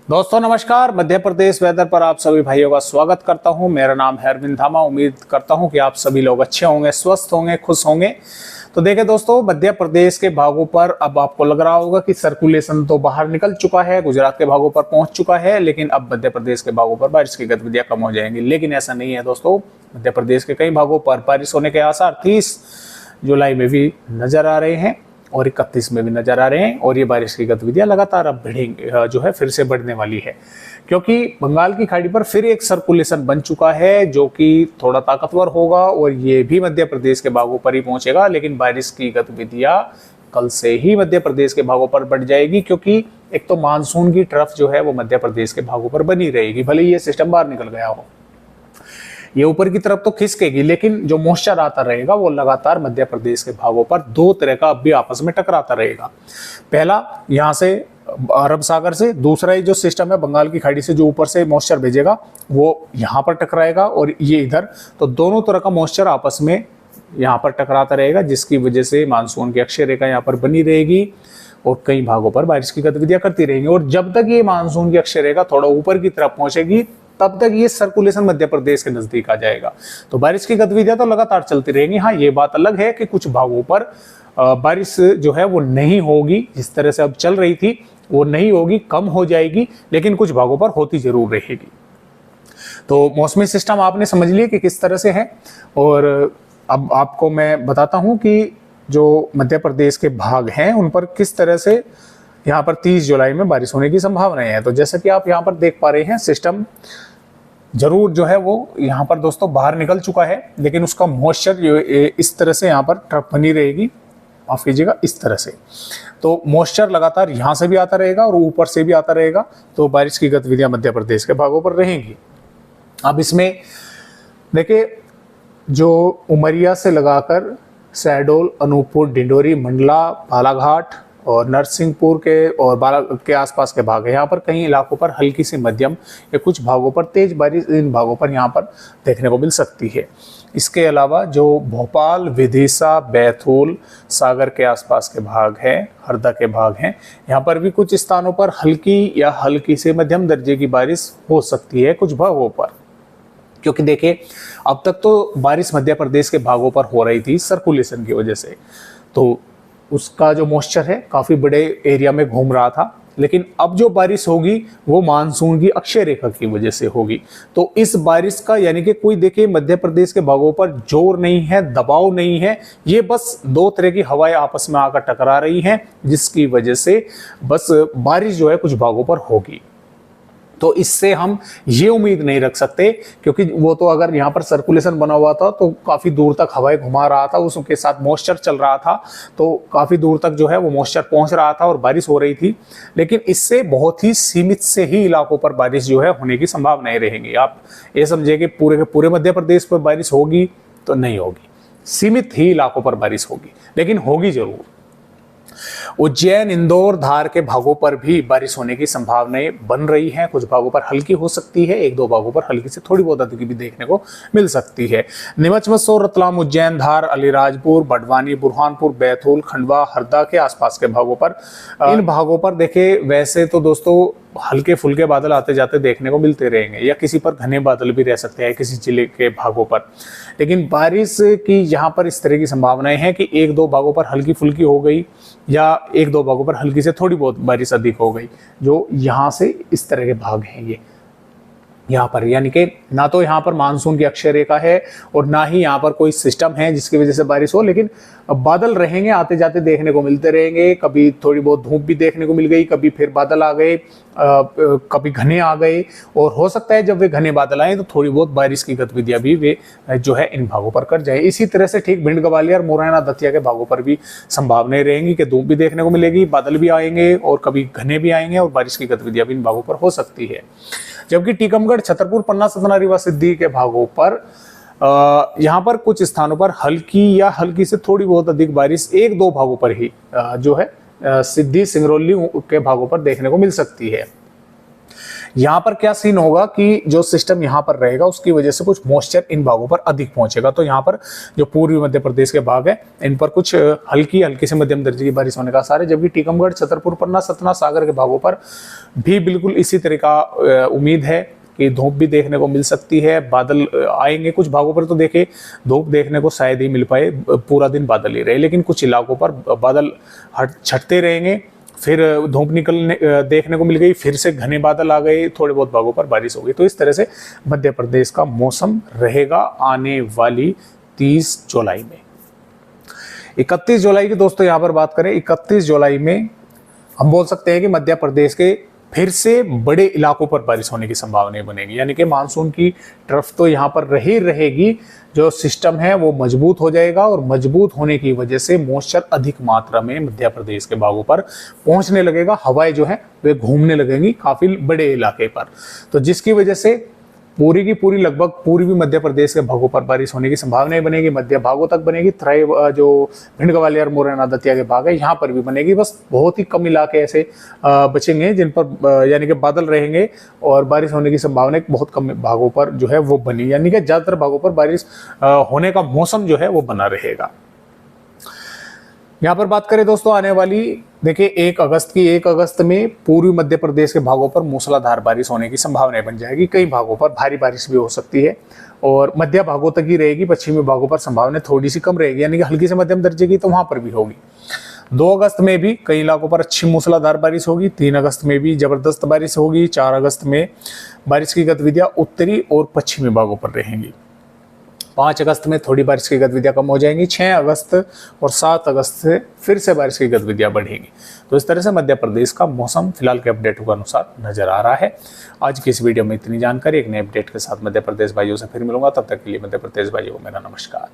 दोस्तों नमस्कार। मध्य प्रदेश वेदर पर आप सभी भाइयों का स्वागत करता हूं। मेरा नाम है अरविंद धामा। उम्मीद करता हूं कि आप सभी लोग अच्छे होंगे, स्वस्थ होंगे, खुश होंगे। तो देखिए दोस्तों, मध्य प्रदेश के भागों पर अब आपको लग रहा होगा कि सर्कुलेशन तो बाहर निकल चुका है, गुजरात के भागों पर पहुंच चुका है, लेकिन अब मध्य प्रदेश के भागों पर बारिश की गतिविधियां कम हो जाएंगी। लेकिन ऐसा नहीं है दोस्तों। मध्य प्रदेश के कई भागों पर बारिश होने के आसार 30 जुलाई में भी नजर आ रहे हैं और 31 में भी नजर आ रहे हैं। और ये बारिश की गतिविधियां लगातार अब बढ़ेंगे, जो है फिर से बढ़ने वाली है, क्योंकि बंगाल की खाड़ी पर फिर एक सर्कुलेशन बन चुका है जो कि थोड़ा ताकतवर होगा और ये भी मध्य प्रदेश के भागों पर ही पहुंचेगा। लेकिन बारिश की गतिविधियां कल से ही मध्य प्रदेश के भागों पर बढ़ जाएगी, क्योंकि एक तो मानसून की ट्रफ जो है वो मध्य प्रदेश के भागों पर बनी रहेगी। भले ये सिस्टम बाहर निकल गया हो, ये ऊपर की तरफ तो खिसकेगी, लेकिन जो मॉइस्चर आता रहेगा वो लगातार मध्य प्रदेश के भागों पर दो तरह का अब भी आपस में टकराता रहेगा। पहला यहाँ से अरब सागर से, दूसरा ये जो सिस्टम है बंगाल की खाड़ी से जो ऊपर से मॉइस्चर भेजेगा वो यहाँ पर टकराएगा और ये इधर। तो दोनों तरह का मॉइस्चर आपस में यहाँ पर टकराता रहेगा, जिसकी वजह से मानसून की अक्षय रेखा यहाँ पर बनी रहेगी और कई भागों पर बारिश की गतिविधियां करती रहेंगी। और जब तक ये मानसून की अक्षय रेखा थोड़ा ऊपर की तरफ पहुंचेगी तब तक ये सर्कुलेशन मध्य प्रदेश के नजदीक आ जाएगा। तो बारिश की गतिविधियां तो लगातार चलती रहेंगी। हाँ, ये बात अलग है कि कुछ भागों पर बारिश जो है वो नहीं होगी, जिस तरह से अब चल रही थी वो नहीं होगी, कम हो जाएगी, लेकिन कुछ भागों पर होती जरूर रहेगी। तो मौसमी सिस्टम आपने समझ लिया कि किस तरह से है। और अब आपको मैं बताता हूं कि जो मध्य प्रदेश के भाग हैं उन पर किस तरह से यहाँ पर 30 जुलाई में बारिश होने की संभावनाएं हैं। तो जैसा कि आप यहाँ पर देख पा रहे हैं, सिस्टम जरूर जो है वो यहाँ पर दोस्तों बाहर निकल चुका है, लेकिन उसका मॉइस्चर इस तरह से यहाँ पर ट्रफ बनी रहेगी, माफ कीजिएगा, इस तरह से। तो मॉइस्चर लगातार यहाँ से भी आता रहेगा और ऊपर से भी आता रहेगा। तो बारिश की गतिविधियां मध्य प्रदेश के भागों पर रहेंगी। अब इसमें देखिए, जो उमरिया से लगाकर शहडोल, अनूपपुर, डिंडोरी, मंडला, बालाघाट और नरसिंहपुर के और बाला के आसपास के भाग है, यहाँ पर कई इलाकों पर हल्की से मध्यम या कुछ भागों पर तेज बारिश इन भागों पर यहाँ पर देखने को मिल सकती है। इसके अलावा जो भोपाल, विदिशा, बैतूल, सागर के आसपास के भाग हैं, हरदा के भाग हैं, यहाँ पर भी कुछ स्थानों पर हल्की या हल्की से मध्यम दर्जे की बारिश हो सकती है कुछ भागों पर। क्योंकि देखिए, अब तक तो बारिश मध्य प्रदेश के भागों पर हो रही थी सर्कुलेशन की वजह से, तो उसका जो मॉइस्चर है काफ़ी बड़े एरिया में घूम रहा था। लेकिन अब जो बारिश होगी वो मानसून की अक्षय रेखा की वजह से होगी। तो इस बारिश का यानी कि कोई देखिए मध्य प्रदेश के भागों पर जोर नहीं है, दबाव नहीं है, ये बस दो तरह की हवाएं आपस में आकर टकरा रही हैं, जिसकी वजह से बस बारिश जो है कुछ भागों पर होगी। तो इससे हम ये उम्मीद नहीं रख सकते, क्योंकि वो तो अगर यहाँ पर सर्कुलेशन बना हुआ था तो काफ़ी दूर तक हवाएं घुमा रहा था, उसके साथ मॉइस्चर चल रहा था, तो काफ़ी दूर तक जो है वो मॉइस्चर पहुँच रहा था और बारिश हो रही थी। लेकिन इससे बहुत ही सीमित से ही इलाकों पर बारिश जो है होने की संभावनाएं रहेंगी। आप ये समझिए कि पूरे के पूरे मध्य प्रदेश पर बारिश होगी तो नहीं होगी, सीमित ही इलाकों पर बारिश होगी, लेकिन होगी जरूर। उज्जैन, इंदौर, धार के भागों पर भी बारिश होने की संभावनाएं बन रही हैं। कुछ भागों पर हल्की हो सकती है, एक दो भागों पर हल्की से थोड़ी बहुत अधिक भी देखने को मिल सकती है। नीमच, मंदसौर, रतलाम, उज्जैन, धार, अलीराजपुर, बड़वानी, बुरहानपुर, बैतूल, खंडवा, हरदा के आसपास के भागों पर, इन भागों पर देखिए वैसे तो दोस्तों हल्के फुल्के बादल आते जाते देखने को मिलते रहेंगे, या किसी पर घने बादल भी रह सकते हैं किसी जिले के भागों पर। लेकिन बारिश की यहाँ पर इस तरह की संभावनाएं हैं कि एक दो भागों पर हल्की फुल्की हो गई या एक दो भागों पर हल्की से थोड़ी बहुत बारिश अधिक हो गई। जो यहाँ से इस तरह के भाग हैं ये यहाँ पर, यानी कि ना तो यहाँ पर मानसून की अक्षय रेखा है और ना ही यहाँ पर कोई सिस्टम है जिसकी वजह से बारिश हो, लेकिन बादल रहेंगे, आते जाते देखने को मिलते रहेंगे। कभी थोड़ी बहुत धूप भी देखने को मिल गई, कभी फिर बादल आ गए, कभी घने आ गए, और हो सकता है जब वे घने बादल आए तो थोड़ी बहुत बारिश की गतिविधियां भी वे जो है इन भागों पर कर जाए। इसी तरह से ठीक भिंड, ग्वालियर, मुरैना, दतिया के भागों पर भी संभावनाएं रहेंगी कि धूप भी देखने को मिलेगी, बादल भी आएंगे और कभी घने भी आएंगे और बारिश की गतिविधियां भी इन भागों पर हो सकती है। जबकि टीकमगढ़, छतरपुर, पन्ना, सतना, रीवा, सिद्धि के भागों पर यहाँ पर कुछ स्थानों पर हल्की या हल्की से थोड़ी बहुत अधिक बारिश एक दो भागों पर ही जो है सिद्धि, सिंगरौली के भागों पर देखने को मिल सकती है। यहाँ पर क्या सीन होगा कि जो सिस्टम यहाँ पर रहेगा उसकी वजह से कुछ मॉइस्चर इन भागों पर अधिक पहुंचेगा। तो यहाँ पर जो पूर्वी मध्य प्रदेश के भाग है इन पर कुछ हल्की से मध्यम दर्जे की बारिश होने का आसार है, जबकि टीकमगढ़, छतरपुर, पन्ना, सतना, सागर के भागों पर भी बिल्कुल इसी तरह का उम्मीद है कि धूप भी देखने को मिल सकती है। बादल आएंगे कुछ भागों पर, तो देखे धूप देखने को शायद ही मिल पाए, पूरा दिन बादल ही रहे, लेकिन कुछ इलाकों पर बादल छटते रहेंगे, फिर धूप निकलने देखने को मिल गई, फिर से घने बादल आ गए, थोड़े बहुत भागों पर बारिश हो गई। तो इस तरह से मध्य प्रदेश का मौसम रहेगा आने वाली 30 जुलाई में। 31 जुलाई की दोस्तों यहाँ पर बात करें, 31 जुलाई में हम बोल सकते हैं कि मध्य प्रदेश के फिर से बड़े इलाकों पर बारिश होने की संभावना बनेगी, यानी कि मानसून की तरफ तो यहाँ पर रहेगी। जो सिस्टम है वो मजबूत हो जाएगा और मजबूत होने की वजह से मॉइस्चर अधिक मात्रा में मध्य प्रदेश के भागों पर पहुंचने लगेगा। हवाएं जो है वे घूमने लगेंगी काफी बड़े इलाके पर, तो जिसकी वजह से पूरी की पूरी लगभग पूर्वी मध्य प्रदेश के भागों पर बारिश होने की संभावना बनेगी, मध्य भागों तक बनेगी। जो भिंड, ग्वालियर, मुरैना, दतिया के भाग है यहाँ पर भी बनेगी। बस बहुत ही कम इलाके ऐसे बचेंगे जिन पर यानी कि बादल रहेंगे और बारिश होने की संभावना बहुत कम भागों पर जो है वो बनी, यानी कि ज्यादातर भागों पर बारिश होने का मौसम जो है वो बना रहेगा। यहाँ पर बात करें दोस्तों आने वाली, देखिए 1 अगस्त में पूर्वी मध्य प्रदेश के भागों पर मूसलाधार बारिश होने की संभावनाएं बन जाएगी। कई भागों पर भारी बारिश भी हो सकती है और मध्य भागों तक ही रहेगी, पश्चिमी भागों पर संभावना थोड़ी सी कम रहेगी, यानी कि हल्की से मध्यम दर्जे की तो वहां पर भी होगी। 2 अगस्त में भी कई इलाकों पर अच्छी मूसलाधार बारिश होगी। 3 अगस्त में भी जबरदस्त बारिश होगी। 4 अगस्त में बारिश की गतिविधियां उत्तरी और पश्चिमी भागों पर रहेंगी। 5 अगस्त में थोड़ी बारिश की गतिविधियां कम हो जाएंगी। 6 अगस्त और 7 अगस्त से फिर से बारिश की गतिविधियां बढ़ेंगी। तो इस तरह से मध्य प्रदेश का मौसम फिलहाल के अपडेटों के अनुसार नजर आ रहा है। आज की इस वीडियो में इतनी जानकारी। एक नए अपडेट के साथ मध्य प्रदेश भाइयों से फिर मिलूंगा, तब तक के लिए मध्य प्रदेश भाइयों को मेरा नमस्कार।